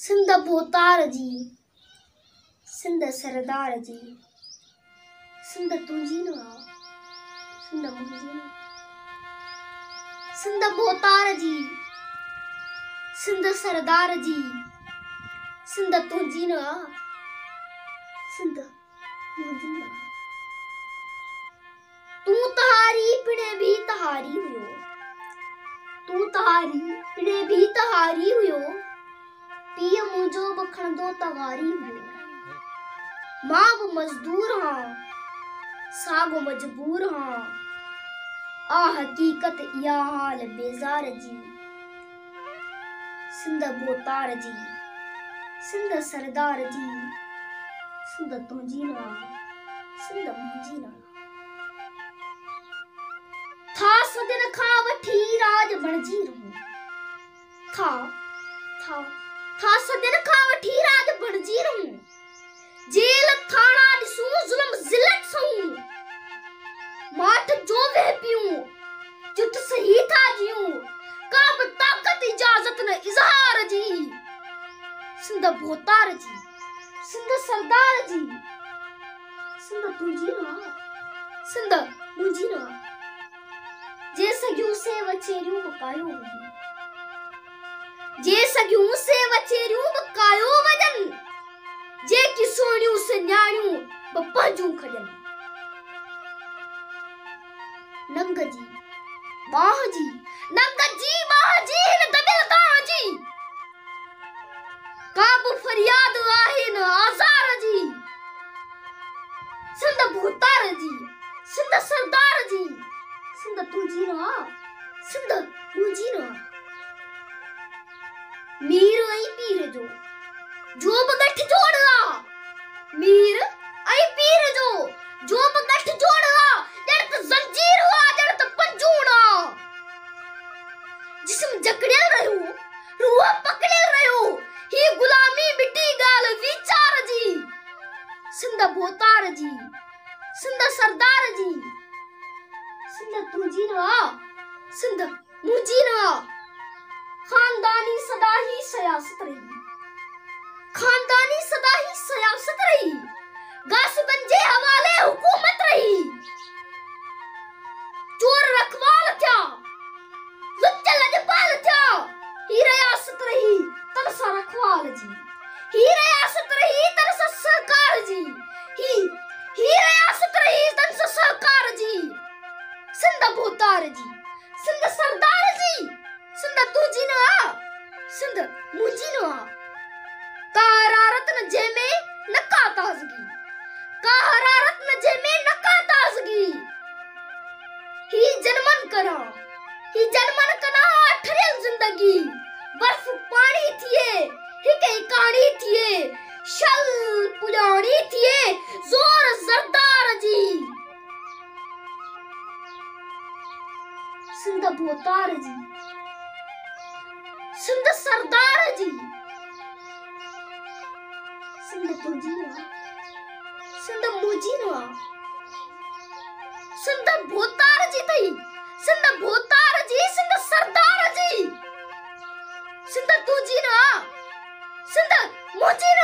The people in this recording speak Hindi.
सिंध बहोतार जी, सिंध सरदार जी, सिंध तुंहिंजी न आ, सिंध मुंहिंजी न। सिंध बहोतार जी, सिंध सरदार जी, सिंध तुंहिंजी न आ, सिंध मुंहिंजी न आ। तू तहारी पिणे भी तहारी हुयो, तू तहारी पिणे भी तहारी हुयो, पीउ मुंहिंजो बि खणंदो तगारी हुयो। मां बि मज़दूर हां, साॻो मजबूर हां, आ हक़ीक़त इहा हाल बेज़ार जी। सिंध बहोतार जी, सिंध सरदार जी, सिंध तुंहिंजी न आ, सिंध मुंहिंजी न आ। था सदिन खां वठी राज बणिजी रहूं, था सदिन खां वठी राज बणिजी रहूं, जेल थाणा ॾिसूं ज़ुल्म ज़िलत सहूं, माठ जो वेह पियूं जुठ सही था जियूं, का बि ताक़त इजाज़त न इज़हार जी। सिंध बहोतार जी, सिंध सरदार जी, सिंध तुंहिंजी न आ, सिंध मुंहिंजी न आ। जे सघियूं से वछेरियूं बकायो वञनि, जे सघियूं से वछेरियूं बकायो वञनि, जेकी सोणियूं से न्याणियूं बि पंहिंजूं खॼनि। नंग जी बाह जी, नंग जी बाह जी हिन दॿियल गांह जी, का बि फरियाद आहे न आज़ार जी। सिंध बहोतार जी, सिंध सरदार जी, सिंध तुंहिंजी न आ, सिंध मुंहिंजी न आ। मीर ऐं पीर जो बि गठजोड़ आ, मीर ऐं पीर जो बि गठजोड़ आ, ॼण त ज़ंजीर आ, ॼण त पंजूण आ। जिस्म जकड़ियल रहियो, रूह पकड़ियल रहियो, ही गुलामी मिटी ॻाल्हि वीचार जी। सिंध बहोतार जी, सिंध सरदार जी, सिंध तुंहिंजी न आ, सिंध मुंहिंजी न आ। खानदानी सदा ही सियासत रही, खानदानी सदा ही सियासत रही, गासिबन जे हवाले हुकूमत रही। चोर रखवाल थिया, लुच्च लॼपाल थिया, ही रियासत रही तरसा रखवाल जी, ही रियासत रही तरसा सरकार जी, ही रियासत रही तरसा सरकार जी। सिंध बहोतार जी, सिंध सरदार जी, सिंध तुंहिंजी न आ, सिंध मुंहिंजी न आ। का हरारत न जंहिंमें न का ताज़गी, का हरारत न जंहिंमें न का ताज़गी, ही जनमन कना ठरियल ज़िंदगी, बर्फ पाणी थिए हिक ई कहाणी थिए, शल पुॼाणी थिए ज़ोर ज़रदार जी। सिंध बहोतार जी, सिंध सरदार जी, सिंध तुंहिंजी न आ, सिंध मुंहिंजी न आ। सिंध बहोतार जी अथई, सिंध बहोतार जी, सिंध सरदार जी, सिंध तुंहिंजी न आ, सिंध मुंहिंजी न आ।